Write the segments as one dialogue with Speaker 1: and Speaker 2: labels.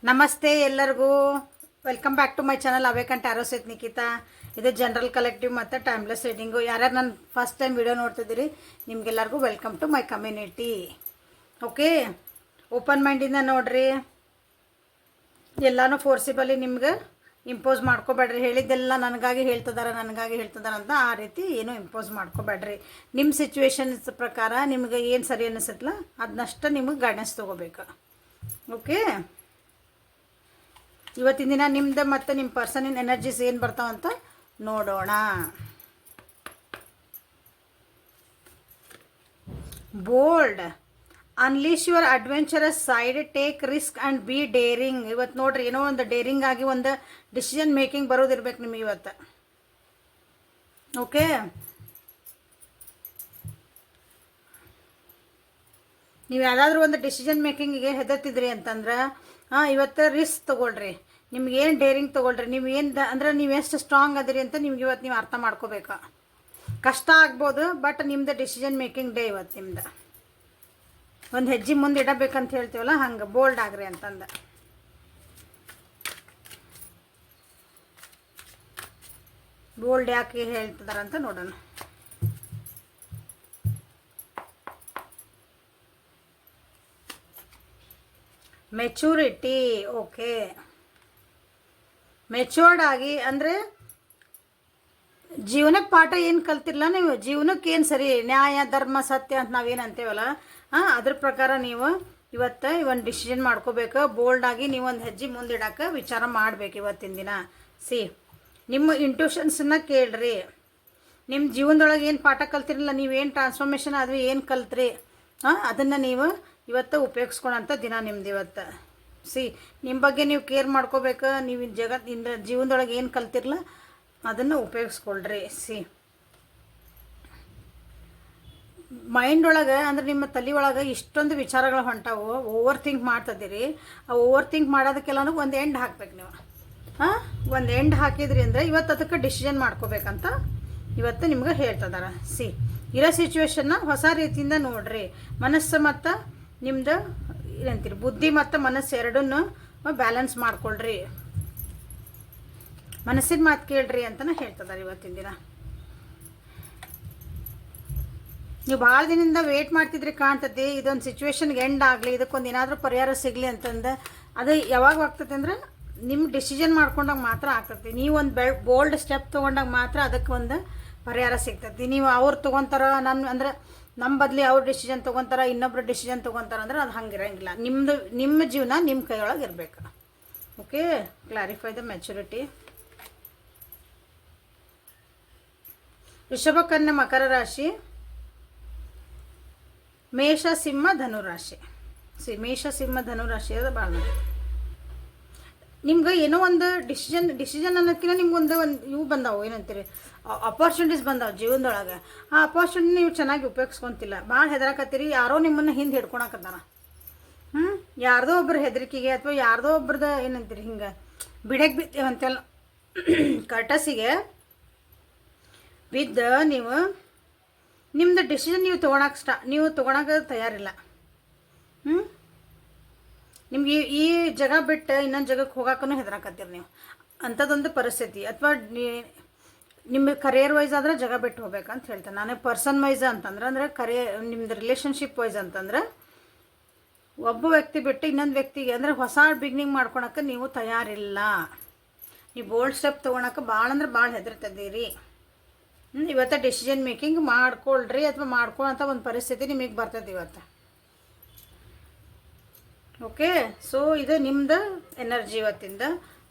Speaker 1: ನಮಸ್ತೆ ಎಲ್ಲರಿಗೂ. Welcome back to my channel awake and tarots with Nikhita. ಇದು ಜನರಲ್ ಕಲೆಕ್ಟಿವ್ ಮತ್ತು ಟೈಮ್ಲೆಸ್ ರೀಡಿಂಗು. ಯಾರ್ಯಾರು ನಾನು ಫಸ್ಟ್ ಟೈಮ್ ವಿಡಿಯೋ ನೋಡ್ತಿದ್ದೀರಿ ನಿಮಗೆಲ್ಲರಿಗೂ welcome to my community. Okay, open ಮೈಂಡಿಂದ ನೋಡ್ರಿ. ಎಲ್ಲನೂ ಫೋರ್ಸಿಬಲಿ ನಿಮ್ಗೆ ಇಂಪೋಸ್ ಮಾಡ್ಕೋಬೇಡ್ರಿ. ಹೇಳಿದ್ದೆಲ್ಲ ನನಗಾಗಿ ಹೇಳ್ತಿದಾರ ಅಂತ ಆ ರೀತಿ ಏನೂ ಇಂಪೋಸ್ ಮಾಡ್ಕೋಬೇಡ್ರಿ. ನಿಮ್ಮ ಸಿಚುವೇಶನ್ಸ್ ಪ್ರಕಾರ ನಿಮ್ಗೆ ಏನು ಸರಿ ಅನ್ನಿಸುತ್ತಲ್ಲ ಅದನ್ನಷ್ಟು ನಿಮಗೆ ಗೈಡೆನ್ಸ್ ತೊಗೋಬೇಕು. ಓಕೆ, ಇವತ್ತಿನ ದಿನ ನಿಮ್ದು ಮತ್ತು ನಿಮ್ಮ ಪರ್ಸನಿನ ಎನರ್ಜೀಸ್ ಏನು ಬರ್ತಾವಂತ ನೋಡೋಣ. Bold, unleash your adventurous side, take risk and be daring. ಇವತ್ತು ನೋಡ್ರಿ, ಏನೋ ಒಂದು ಡೇರಿಂಗ್ ಆಗಿ ಒಂದು ಡಿಸಿಷನ್ ಮೇಕಿಂಗ್ ಬರೋದಿರ್ಬೇಕು ನಿಮಗೆ ಇವತ್ತು. ಓಕೆ, ನೀವು ಯಾವುದಾದ್ರೂ ಒಂದು ಡಿಸಿಷನ್ ಮೇಕಿಂಗಿಗೆ ಹೆದರ್ತಿದ್ರಿ ಅಂತಂದ್ರೆ ಇವತ್ತು ರಿಸ್ಕ್ ತೊಗೊಳ್ರಿ. ನಿಮ್ಗೆ ಏನು ಡೇರಿಂಗ್ ತೊಗೊಳ್ರಿ. ನೀವು ಏನು ಅಂದ್ರೆ ನೀವು ಎಷ್ಟು ಸ್ಟ್ರಾಂಗ್ ಅದಿರಿ ಅಂತ ನಿಮ್ಗೆ ಇವತ್ತು ನೀವು ಅರ್ಥ ಮಾಡ್ಕೋಬೇಕು. ಕಷ್ಟ ಆಗ್ಬೋದು, ಬಟ್ ನಿಮ್ದು ಡಿಸಿಷನ್ ಮೇಕಿಂಗ್ ಡೇ ಇವತ್ತು. ನಿಮ್ದು ಒಂದು ಹೆಜ್ಜೆ ಮುಂದೆ ಇಡಬೇಕಂತ ಹೇಳ್ತೀವಲ್ಲ, ಹಂಗೆ ಬೋಲ್ಡ್ ಆಗ್ರಿ ಅಂತಂದು. ಬೋಲ್ಡ್ ಯಾಕೆ ಹೇಳ್ತಿದಾರಂತ ನೋಡೋಣ. ಮೆಚೂರಿಟಿ. ಓಕೆ, ಮೆಚೂರ್ಡ್ ಆಗಿ ಅಂದರೆ ಜೀವನಕ್ಕೆ ಪಾಠ ಏನು ಕಲ್ತಿರಲ್ಲ ನೀವು, ಜೀವನಕ್ಕೆ ಏನು ಸರಿ, ನ್ಯಾಯ ಧರ್ಮ ಸತ್ಯ ಅಂತ ನಾವೇನು ಅಂತೀವಲ್ಲ ಅದ್ರ ಪ್ರಕಾರ ನೀವು ಇವತ್ತು ಒಂದು ಡಿಸಿಷನ್ ಮಾಡ್ಕೋಬೇಕು. ಬೋಲ್ಡಾಗಿ ನೀವು ಒಂದು ಹೆಜ್ಜೆ ಮುಂದಿಡಕ್ಕೆ ವಿಚಾರ ಮಾಡಬೇಕು ಇವತ್ತಿನ ದಿನ. ನಿಮ್ಮ ಇಂಟ್ಯೂಷನ್ಸನ್ನ ಕೇಳ್ರಿ. ನಿಮ್ಮ ಜೀವನದೊಳಗೆ ಏನು ಪಾಠ ಕಲ್ತಿರಲ್ಲ, ನೀವೇನು ಟ್ರಾನ್ಸ್ಫಾರ್ಮೇಷನ್ ಅದು ಏನು ಕಲ್ತ್ರಿ ಅದನ್ನು ನೀವು ಇವತ್ತು ಉಪಯೋಗಿಸ್ಕೊಳಂಥ ದಿನ ನಿಮ್ದು ಇವತ್ತು. ನಿಮ್ಮ ಬಗ್ಗೆ ನೀವು ಕೇರ್ ಮಾಡ್ಕೋಬೇಕು. ನೀವು ಜಗತ್ತಿಂದ ಜೀವನದೊಳಗೆ ಏನು ಕಲ್ತಿರಲ್ಲ ಅದನ್ನು ಉಪಯೋಗಿಸ್ಕೊಳ್ರಿ. ಮೈಂಡ್ ಒಳಗೆ ಅಂದರೆ ನಿಮ್ಮ ತಲೆ ಒಳಗೆ ಇಷ್ಟೊಂದು ವಿಚಾರಗಳು ಹೊಂಟಾವು, ಓವರ್ ಥಿಂಕ್ ಮಾಡ್ತಿದ್ದೀರಿ. ಆ ಓವರ್ ಥಿಂಕ್ ಮಾಡೋದಕ್ಕೆಲ್ಲನೂ ಒಂದು ಎಂಡ್ ಹಾಕ್ಬೇಕು ನೀವು. ಒಂದು ಎಂಡ್ ಹಾಕಿದ್ರಿ ಅಂದರೆ ಇವತ್ತು ಅದಕ್ಕೆ ಡಿಸಿಷನ್ ಮಾಡ್ಕೋಬೇಕಂತ ಇವತ್ತು ನಿಮ್ಗೆ ಹೇಳ್ತಿದಾರೆ. ಇರೋ ಸಿಚುವೇಶನ್ನ ಹೊಸ ರೀತಿಯಿಂದ ನೋಡ್ರಿ. ಮನಸ್ಸು ಮತ್ತು ನಿಮ್ದು ಏನಂತೀರಿ, ಬುದ್ಧಿ ಮತ್ತು ಮನಸ್ಸು ಎರಡನ್ನೂ ಬ್ಯಾಲೆನ್ಸ್ ಮಾಡ್ಕೊಳ್ರಿ. ಮನಸ್ಸಿನ ಮಾತು ಕೇಳ್ರಿ ಅಂತಲೇ ಹೇಳ್ತಿದ್ದಾರೆ ಇವತ್ತಿನ ದಿನ. ನೀವು ಭಾಳ ದಿನದಿಂದ ವೇಟ್ ಮಾಡ್ತಿದ್ರಿ ಕಾಣ್ತದೆ, ಇದೊಂದು ಸಿಚುವೇಶನ್ಗೆ ಎಂಡ್ ಆಗಲಿ, ಇದಕ್ಕೊಂದು ಏನಾದರೂ ಪರಿಹಾರ ಸಿಗಲಿ ಅಂತಂದು. ಅದು ಯಾವಾಗ ಆಗ್ತದೆ ಅಂದ್ರೆ ನಿಮ್ಮ ಡಿಸಿಷನ್ ಮಾಡ್ಕೊಂಡಾಗ ಮಾತ್ರ ಆಗ್ತದೆ. ನೀವು ಒಂದು ಬೋಲ್ಡ್ ಸ್ಟೆಪ್ ತೊಗೊಂಡಾಗ ಮಾತ್ರ ಅದಕ್ಕೆ ಒಂದು ಪರಿಹಾರ ಸಿಗ್ತದೆ. ನೀವು ಅವ್ರು ತೊಗೊತಾರ, ನಮ್ಮ ಬದಲಿ ಅವ್ರು ಡಿಸಿಷನ್ ತೊಗೊತಾರ, ಇನ್ನೊಬ್ರು ಡಿಸಿಷನ್ ತೊಗೊತಾರ ಅಂದ್ರೆ ಅದು ಹಂಗಿರಂಗಿಲ್ಲ. ನಿಮ್ಮ ಜೀವನ ನಿಮ್ಮ ಕೈಯೊಳಗೆ ಇರಬೇಕು. Okay, clarify the maturity. ವೃಷಭ, ಕನ್ಯಾ, ಮಕರ ರಾಶಿ, ಮೇಷ, ಸಿಂಹ, ಧನುರಾಶಿ. ಮೇಷ, ಸಿಂಹ, ಧನುರಾಶಿ ಅದು ಭಾಳ ನಿಮ್ಗೆ ಏನೋ ಒಂದು ಡಿಸಿಷನ್ ಅನ್ನೋದಕ್ಕಿಂತ ನಿಮ್ಗೊಂದು ಇವು ಬಂದಾವು, ಏನಂತೀರಿ, ಅಪಾರ್ಚುನಿಟೀಸ್ ಬಂದಾವೆ ಜೀವನದೊಳಗೆ. ಆ ಅಪಾರ್ಚುನಿಟಿ ನೀವು ಚೆನ್ನಾಗಿ ಉಪಯೋಗಿಸ್ಕೊತಿಲ್ಲ, ಭಾಳ ಹೆದರಾಕತ್ತೀರಿ. ಯಾರೋ ನಿಮ್ಮನ್ನು ಹಿಂದೆ ಹಿಡ್ಕೊಳಕತ್ತಾರ. ಯಾರ್ದೋ ಒಬ್ಬರು ಹೆದರಿಕೆಗೆ ಅಥವಾ ಯಾರ್ದೋ ಒಬ್ರದ್ದು ಏನಂತೀರಿ ಹಿಂಗೆ ಬಿಡಕ್ಕೆ ಬಿದ್ದೇವೆ ಅಂತೆಲ್ಲ ಕಟಸಿಗೆ ಬಿದ್ದು ನೀವು ನಿಮ್ಮದು ಡಿಸಿಷನ್ ನೀವು ತೊಗೊಳಕ್ಕೆ ತಯಾರಿಲ್ಲ. ನಿಮ್ಗೆ ಈ ಜಾಗ ಬಿಟ್ಟು ಇನ್ನೊಂದು ಜಾಗಕ್ಕೆ ಹೋಗೋಕ್ಕೂ ಹೆದರಾಕತ್ತೀರಿ ನೀವು. ಅಂಥದ್ದೊಂದು ಪರಿಸ್ಥಿತಿ. ಅಥವಾ ನಿಮ್ಮ ಕರಿಯರ್ ವೈಸ್ ಆದರೆ ಜಾಗ ಬಿಟ್ಟು ಹೋಗ್ಬೇಕಂತ ಹೇಳ್ತೇನೆ ನಾನು. ಪರ್ಸನ್ ವೈಸ್ ಅಂತಂದ್ರೆ ನಿಮ್ಮದು ರಿಲೇಷನ್ಶಿಪ್ ವೈಸ್ ಅಂತಂದ್ರೆ ಒಬ್ಬ ವ್ಯಕ್ತಿ ಬಿಟ್ಟು ಇನ್ನೊಂದು ವ್ಯಕ್ತಿಗೆ ಅಂದರೆ ಹೊಸ ಬಿಗ್ನಿಂಗ್ ಮಾಡ್ಕೊಳಕ್ಕೆ ನೀವು ತಯಾರಿಲ್ಲ. ನೀವು ಬೋಲ್ಡ್ ಸ್ಟೆಪ್ ತೊಗೊಳಕ್ಕೆ ಭಾಳ ಅಂದ್ರೆ ಭಾಳ ಹೆದರ್ತಿದ್ದೀರಿ. ಇವತ್ತು ಡಿಸಿಷನ್ ಮೇಕಿಂಗ್ ಮಾಡ್ಕೊಳ್ರಿ, ಅಥವಾ ಮಾಡ್ಕೊಳ್ಳೋಂಥ ಒಂದು ಪರಿಸ್ಥಿತಿ ನಿಮಗೆ ಬರ್ತದೆ ಇವತ್ತು. ಓಕೆ, ಸೊ ಇದು ನಿಮ್ಮದು ಎನರ್ಜಿ ಇವತ್ತಿಂದ.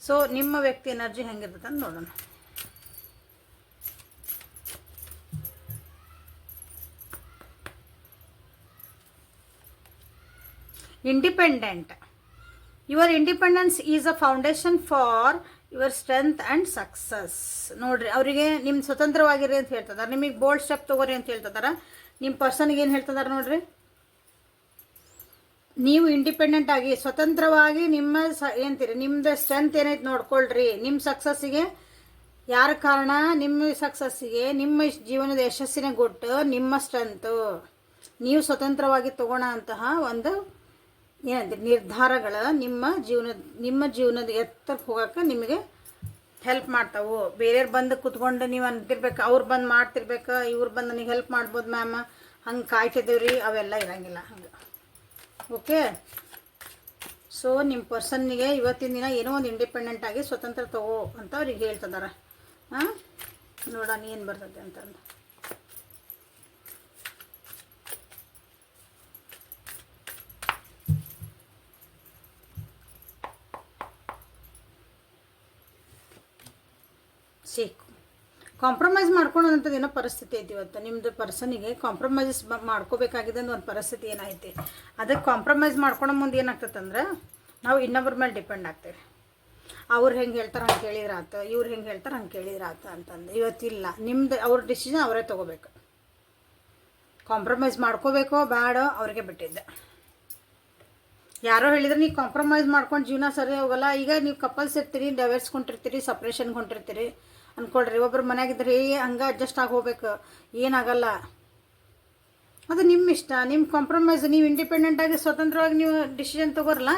Speaker 1: ಸೊ ನಿಮ್ಮ ವ್ಯಕ್ತಿ ಎನರ್ಜಿ ಹೆಂಗಿರ್ತದೆ ಅಂತ ನೋಡೋಣ. Independent. Your independence is a foundation for your strength and success. ನೋಡಿರಿ, ಅವರಿಗೆ ನಿಮ್ಮ ಸ್ವತಂತ್ರವಾಗಿರಿ ಅಂತ ಹೇಳ್ತಿದ್ದಾರೆ. ನಿಮಗೆ ಬೋಲ್ಡ್ ಸ್ಟೆಪ್ ತೊಗೋರಿ ಅಂತ ಹೇಳ್ತಿದ್ದಾರೆ. ನಿಮ್ಮ ಪರ್ಸನ್ಗೆ ಏನು ಹೇಳ್ತಿದ್ದಾರೆ ನೋಡಿರಿ, ನೀವು ಇಂಡಿಪೆಂಡೆಂಟ್ ಆಗಿ ಸ್ವತಂತ್ರವಾಗಿ ಏನಂತೀರಿ ನಿಮ್ಮದು ಸ್ಟ್ರೆಂತ್ ಏನೈತೆ ನೋಡ್ಕೊಳ್ರಿ. ನಿಮ್ಮ ಸಕ್ಸಸ್ಸಿಗೆ ಯಾರ ಕಾರಣ? ನಿಮ್ಮ ಸಕ್ಸಸ್ಸಿಗೆ, ನಿಮ್ಮ ಜೀವನದ ಯಶಸ್ಸಿನ ಗುಟ್ಟು ನಿಮ್ಮ ಸ್ಟ್ರೆಂತು. ನೀವು ಸ್ವತಂತ್ರವಾಗಿ ತಗೊಳ್ಳೋ ಅಂತಹ ಒಂದು ಏನಂತ ನಿರ್ಧಾರಗಳ ನಿಮ್ಮ ಜೀವನದ ಎತ್ತರಕ್ಕೆ ಹೋಗೋಕೆ ನಿಮಗೆ ಹೆಲ್ಪ್ ಮಾಡ್ತಾವೆ. ಬೇರೆಯವ್ರು ಬಂದು ಕೂತ್ಕೊಂಡು ನೀವು ಅಂತಿರ್ಬೇಕು, ಅವ್ರು ಬಂದು ಮಾಡ್ತಿರ್ಬೇಕು, ಇವ್ರು ಬಂದು ನನಗೆ ಹೆಲ್ಪ್ ಮಾಡ್ಬೋದು ಮ್ಯಾಮ್, ಹಂಗೆ ಕಾಯ್ತಿದ್ದೇವ್ರಿ, ಅವೆಲ್ಲ ಇರೋಂಗಿಲ್ಲ ಹಂಗೆ. ಓಕೆ, ಸೊ ನಿಮ್ಮ ಪರ್ಸನ್ನಿಗೆ ಇವತ್ತಿನ ದಿನ ಏನೋ ಒಂದು ಇಂಡಿಪೆಂಡೆಂಟ್ ಆಗಿ ಸ್ವತಂತ್ರ ತಗೋ ಅಂತ ಅವ್ರಿಗೆ ಹೇಳ್ತಿದ್ದಾರೆ. ಹಾಂ, ನೋಡೋಣ ಏನು ಬರ್ತದೆ ಅಂತಂದು. ಕಾಂಪ್ರಮೈಸ್ ಮಾಡ್ಕೊಳ್ಳೋಂಥದ್ದು ಏನೋ ಪರಿಸ್ಥಿತಿ ಐತಿ ಇವತ್ತು. ನಿಮ್ಮದು ಪರ್ಸನಿಗೆ ಕಾಂಪ್ರಮೈಸ್ ಮಾಡ್ಕೋಬೇಕಾಗಿದೆ ಅಂತ ಒಂದು ಪರಿಸ್ಥಿತಿ ಏನೈತಿ. ಅದಕ್ಕೆ ಕಾಂಪ್ರಮೈಸ್ ಮಾಡ್ಕೊಳ್ಳೋ ಮುಂದೆ ಏನಾಗ್ತದಂದ್ರೆ ನಾವು ಇನ್ನೊಬ್ಬರ ಮೇಲೆ ಡಿಪೆಂಡ್ ಆಗ್ತೇವೆ. ಅವ್ರು ಹೆಂಗೆ ಹೇಳ್ತಾರೆ ಹಂಗೆ ಕೇಳಿದ್ರಾತು, ಇವ್ರು ಹೆಂಗೆ ಹೇಳ್ತಾರೆ ಹಂಗೆ ಕೇಳಿದ್ರಾತು ಅಂತಂದು. ಇವತ್ತಿಲ್ಲ, ನಿಮ್ದು ಅವ್ರ ಡಿಸಿಷನ್ ಅವರೇ ತೊಗೋಬೇಕು. ಕಾಂಪ್ರಮೈಸ್ ಮಾಡ್ಕೋಬೇಕೋ ಬೇಡೋ ಅವ್ರಿಗೆ ಬಿಟ್ಟಿದ್ದೆ. ಯಾರೋ ಹೇಳಿದ್ರೆ ನೀವು ಕಾಂಪ್ರಮೈಸ್ ಮಾಡ್ಕೊಂಡು ಜೀವನ ಸರಿ ಹೋಗಲ್ಲ. ಈಗ ನೀವು ಕಪಲ್ಸ್ ಇರ್ತೀರಿ, ಡೈವರ್ಸ್ಕೊಂಡಿರ್ತೀರಿ, ಸಪ್ರೇಷನ್ಗೆ ಹೊಂಟಿರ್ತೀರಿ ಅಂದ್ಕೊಳ್ರಿ. ಒಬ್ಬರು ಮನೆಯಾಗಿದ್ರೆ ಹಂಗೆ ಅಡ್ಜಸ್ಟ್ ಆಗಿ ಹೋಗ್ಬೇಕು, ಏನಾಗಲ್ಲ. ಅದು ನಿಮ್ಮ ಇಷ್ಟ, ನಿಮ್ಮ ಕಾಂಪ್ರಮೈಸ್. ನೀವು ಇಂಡಿಪೆಂಡೆಂಟಾಗಿ ಸ್ವತಂತ್ರವಾಗಿ ನೀವು ಡಿಸಿಷನ್ ತೊಗೋರಲ್ಲ.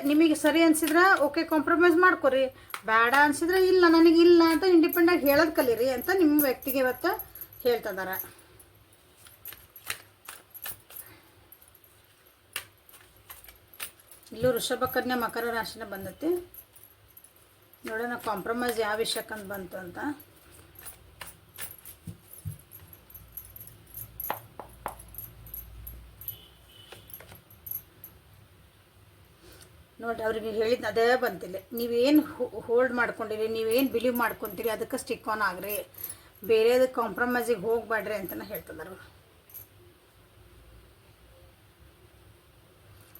Speaker 1: ನಿಮಗೆ ಸರಿ ಅನಿಸಿದ್ರೆ ಓಕೆ ಕಾಂಪ್ರಮೈಸ್ ಮಾಡ್ಕೊರಿ, ಬೇಡ ಅನಿಸಿದ್ರೆ ಇಲ್ಲ ನನಗಿಲ್ಲ ಅಂತ ಇಂಡಿಪೆಂಡಾಗಿ ಹೇಳೋದು ಕಲೀರಿ ಅಂತ ನಿಮ್ಮ ವ್ಯಕ್ತಿಗೆ ಇವತ್ತು ಹೇಳ್ತಿದ್ದಾರೆ. ಇಲ್ಲೂ ವೃಷಭ ಕನ್ಯಾ ಮಕರ ರಾಶಿನ ಬಂದೈತಿ. ನೋಡೋಣ ಕಾಂಪ್ರಮೈಸ್ ಯಾವ ವಿಷಯಕ್ಕಂತ ಬಂತು ಅಂತ. ನೋಡಿ, ಅವ್ರಿಗೆ ಹೇಳಿದ್ದು ಅದೇ ಬಂತಿಲ್ಲ. ನೀವೇನು ಹೋಲ್ಡ್ ಮಾಡ್ಕೊಂಡಿರಿ, ನೀವೇನು ಬಿಲೀವ್ ಮಾಡ್ಕೊತೀರಿ ಅದಕ್ಕೆ ಸ್ಟಿಕ್ ಆನ್ ಆಗ್ರಿ, ಬೇರೆದು ಕಾಂಪ್ರಮೈಸಿಗೆ ಹೋಗ್ಬೇಡ್ರಿ ಅಂತಲೇ ಹೇಳ್ತಿದ್ದಾರೆ.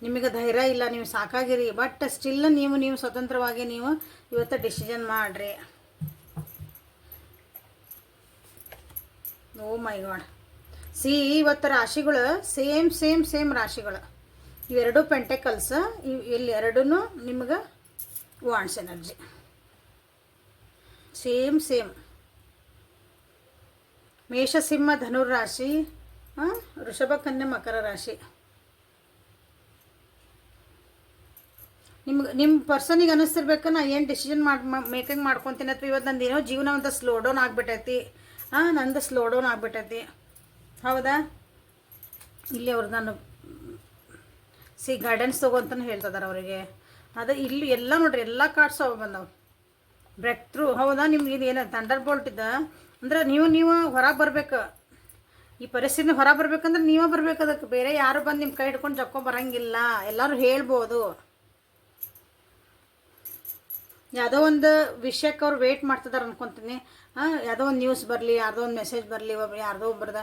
Speaker 1: ನಿಮಗೆ ಧೈರ್ಯ ಇಲ್ಲ, ನೀವು ಸಾಕಾಗಿರಿ, ಬಟ್ ಸ್ಟಿಲ್ ನೀವು ಸ್ವತಂತ್ರವಾಗಿ ನೀವು ಇವತ್ತು ಡಿಸಿಷನ್ ಮಾಡಿರಿ. ಓ ಮೈ ಗಾಡ್, ಇವತ್ತು ರಾಶಿಗಳು ಸೇಮ್ ರಾಶಿಗಳು. ಇವೆರಡು ಪೆಂಟೆಕಲ್ಸ್, ಇಲ್ಲಿ ಎರಡೂ ನಿಮ್ಗೆ ವಾಂಡ್ಸ್ ಎನರ್ಜಿ ಸೇಮ್. ಮೇಷ ಸಿಂಹ ಧನುರ್ ರಾಶಿ, ವೃಷಭ ಕನ್ಯಾ ಮಕರ ರಾಶಿ. ನಿಮ್ಮ ಪರ್ಸನಿಗೆ ಅನ್ನಿಸ್ತಿರ್ಬೇಕು ನಾ ಏನು ಡಿಸಿಷನ್ ಮೇಕಿಂಗ್ ಮಾಡ್ಕೊತೀನಿ ಅಥವಾ ಇವತ್ತು ನಂದು ಏನೋ ಜೀವನ ಅಂತ ಸ್ಲೋ ಡೌನ್ ಆಗಿಬಿಟ್ಟೈತಿ. ನಂದು ಸ್ಲೋ ಡೌನ್ ಆಗಿಬಿಟ್ಟೈತಿ, ಹೌದಾ? ಇಲ್ಲಿ ಅವ್ರು ನಾನು ಗೈಡೆನ್ಸ್ ತೊಗೊಂತಾನೆ ಹೇಳ್ತಿದ್ದಾರೆ ಅವರಿಗೆ. ಅದೇ ಇಲ್ಲಿ ಎಲ್ಲ ನೋಡ್ರಿ, ಎಲ್ಲ ಕಾರ್ಡ್ಸ್ ಅವು ಬಂದವು. ಬ್ರೇಕ್ ಥ್ರೂ, ಹೌದಾ? ನಿಮ್ಗೆ ಇದು ಏನು ಥಂಡರ್ ಬೋಲ್ಟ್ ಇದ್ದ ಅಂದ್ರೆ ನೀವು ಹೊರಗೆ ಬರ್ಬೇಕು. ಈ ಪರಿಸ್ಥಿತಿ ಹೊರಗೆ ಬರ್ಬೇಕಂದ್ರೆ ನೀವೇ ಬರ್ಬೇಕು. ಅದಕ್ಕೆ ಬೇರೆ ಯಾರು ಬಂದು ನಿಮ್ಮ ಕೈ ಹಿಡ್ಕೊಂಡು ಜಕ್ಕೊ ಬರೋಂಗಿಲ್ಲ. ಎಲ್ಲರೂ ಹೇಳ್ಬೋದು. ಯಾವುದೋ ಒಂದು ವಿಷಯಕ್ಕೆ ಅವ್ರು ವೆಯ್ಟ್ ಮಾಡ್ತಿದ್ದಾರೆ ಅನ್ಕೊತೀನಿ. ಯಾವುದೋ ಒಂದು ನ್ಯೂಸ್ ಬರಲಿ, ಯಾವುದೋ ಒಂದು ಮೆಸೇಜ್ ಬರಲಿ, ಯಾರ್ದೋ ಒಬ್ಬರದ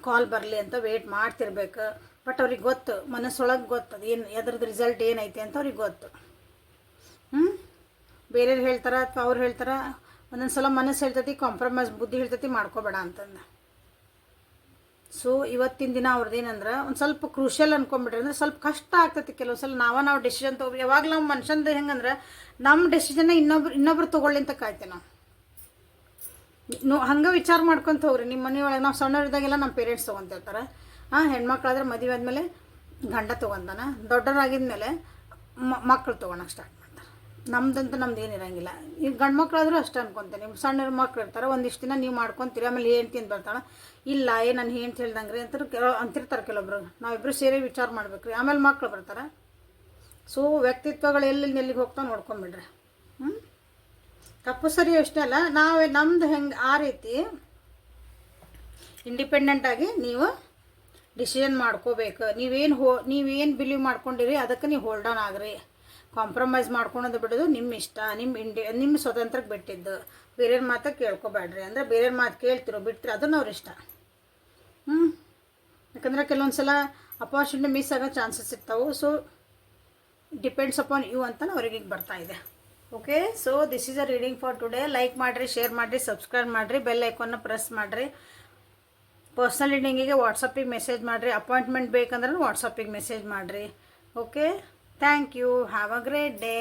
Speaker 1: ಕಾಲ್ ಬರಲಿ ಅಂತ ವೆಯ್ಟ್ ಮಾಡ್ತಿರ್ಬೇಕು. ಬಟ್ ಅವ್ರಿಗೆ ಗೊತ್ತು, ಮನಸ್ಸೊಳಗೆ ಗೊತ್ತು ಅದು ಏನು, ಅದ್ರದ್ದು ರಿಸಲ್ಟ್ ಏನೈತೆ ಅಂತ ಅವ್ರಿಗೆ ಗೊತ್ತು. ಬೇರೆಯವ್ರು ಹೇಳ್ತಾರೆ ಅಥವಾ ಅವ್ರು ಹೇಳ್ತಾರೆ, ಒಂದೊಂದು ಸಲ ಮನಸ್ಸು ಹೇಳ್ತೈತಿ, ಕಾಂಪ್ರಮೈಸ್ ಬುದ್ಧಿ ಹೇಳ್ತೈತಿ, ಮಾಡ್ಕೋಬೇಡ ಅಂತಂದು. ಸೊ ಇವತ್ತಿನ ದಿನ ಅವ್ರದ್ದು ಏನಂದ್ರೆ ಒಂದು ಸ್ವಲ್ಪ ಕ್ರೂಷಿಯಲ್ ಅನ್ಕೊಂಬಿಟ್ರಿ ಅಂದ್ರೆ ಸ್ವಲ್ಪ ಕಷ್ಟ ಆಗ್ತೈತಿ. ಕೆಲವು ಸಲ ನಾವು ಡಿಸಿಷನ್ ತೊಗೋ, ಯಾವಾಗ ನಾವು ಮನುಷ್ಯಂದು ಹೆಂಗಂದ್ರೆ ನಮ್ಮ ಡಿಸಿಷನ್ನ ಇನ್ನೊಬ್ರು ತೊಗೊಳ್ಳಿ ಅಂತ ಕಾಯ್ತೇವೆ ನಾವು. ಹಂಗೆ ವಿಚಾರ ಮಾಡ್ಕೊತ ಹೋಗ್ರಿ. ನಿಮ್ಮ ಮನೆಯೊಳಗೆ ನಾವು ಸಣ್ಣವರಿದ್ದಾಗೆಲ್ಲ ನಮ್ಮ ಪೇರೆಂಟ್ಸ್ ತೊಗೊತಿರ್ತಾರೆ. ಹೆಣ್ಮಕ್ಳಾದ್ರೆ ಮದುವೆ ಆದಮೇಲೆ ಗಂಡ ತೊಗೊತಾನ, ದೊಡ್ಡವರಾಗಿದ್ಮೇಲೆ ಮಕ್ಕಳು ತೊಗೊಳಕ್ಕೆ ಸ್ಟಾರ್ಟ್ ಮಾಡ್ತಾರೆ. ನಮ್ದು ಏನಿರಂಗಿಲ್ಲ. ಈಗ ಗಂಡು ಮಕ್ಕಳಾದರೂ ಅಷ್ಟೇ ಅನ್ಕೊತೀನಿ. ಸಣ್ಣ ಮಕ್ಳು ಇರ್ತಾರೆ, ಒಂದಿಷ್ಟು ದಿನ ನೀವು ಮಾಡ್ಕೊತೀರಿ, ಆಮೇಲೆ ಹೆಂಡ್ತಿ ಅಂತ ಬರ್ತಾಳೆ, ಇಲ್ಲ ನಾನು ಹೆಂಡ್ತಿ ಹೇಳ್ದಂಗೆ ರೀ ಅಂತಿರ್ತಾರೆ ಕೆಲವೊಬ್ರು. ನಾವಿಬ್ಬರು ಸೇರಿ ವಿಚಾರ ಮಾಡ್ಬೇಕು ರೀ, ಆಮೇಲೆ ಮಕ್ಕಳು ಬರ್ತಾರೆ. ಸೊ ವ್ಯಕ್ತಿತ್ವಗಳು ಎಲ್ಲಿಗೆ ಹೋಗ್ತಾ ನೋಡ್ಕೊಂಬಿಡ್ರಿ. ತಪ್ಪು ಸರಿ ಅಷ್ಟೇ ಅಲ್ಲ, ನಮ್ದು ಹೆಂಗೆ ಆ ರೀತಿ ಇಂಡಿಪೆಂಡೆಂಟಾಗಿ ನೀವು ಡಿಸಿಷನ್ ಮಾಡ್ಕೋಬೇಕು. ನೀವೇನು ಬಿಲೀವ್ ಮಾಡ್ಕೊಂಡಿರಿ ಅದಕ್ಕೆ ನೀವು ಹೋಲ್ಡ್ ಆನ್ ಆಗ್ರಿ. ಕಾಂಪ್ರಮೈಸ್ ಮಾಡ್ಕೊಳೋದು ಬಿಡೋದು ನಿಮ್ಮ ಇಷ್ಟ, ನಿಮ್ಮ ಸ್ವತಂತ್ರಕ್ಕೆ ಬಿಟ್ಟಿದ್ದು. ಬೇರೆಯವ್ರ ಮಾತು ಕೇಳ್ಕೊಬೇಡ್ರಿ. ಅಂದರೆ ಬೇರೆಯವ್ರ ಮಾತು ಕೇಳ್ತಿರೋ ಬಿಡ್ತಿರೋ ಅದನ್ನು ಅವ್ರ ಇಷ್ಟ. ಯಾಕಂದರೆ ಕೆಲವೊಂದು ಸಲ ಅಪಾರ್ಚುನಿಟಿ ಮಿಸ್ ಆಗೋ ಚಾನ್ಸಸ್ ಇರ್ತಾವೆ. ಸೊ ಡಿಪೆಂಡ್ಸ್ ಅಪಾನ್ ಯು ಅಂತ ಅವ್ರಿಗೆ ಬರ್ತಾ ಇದೆ. Okay, so this is a reading for today. Like ಮಾಡಿರಿ, ಶೇರ್ ಮಾಡಿರಿ, ಸಬ್ಸ್ಕ್ರೈಬ್ ಮಾಡಿರಿ, ಬೆಲ್ ಐಕಾನ್ನ ಪ್ರೆಸ್ ಮಾಡಿರಿ. ಪರ್ಸ್ನಲ್ ರೀಡಿಂಗಿಗೆ ವಾಟ್ಸಪ್ಪಿಗೆ ಮೆಸೇಜ್ ಮಾಡಿರಿ. ಅಪಾಯಿಂಟ್ಮೆಂಟ್ ಬೇಕಂದ್ರೆ ವಾಟ್ಸಪ್ಪಿಗೆ ಮೆಸೇಜ್ ಮಾಡಿರಿ. Okay, thank you. Have a great day.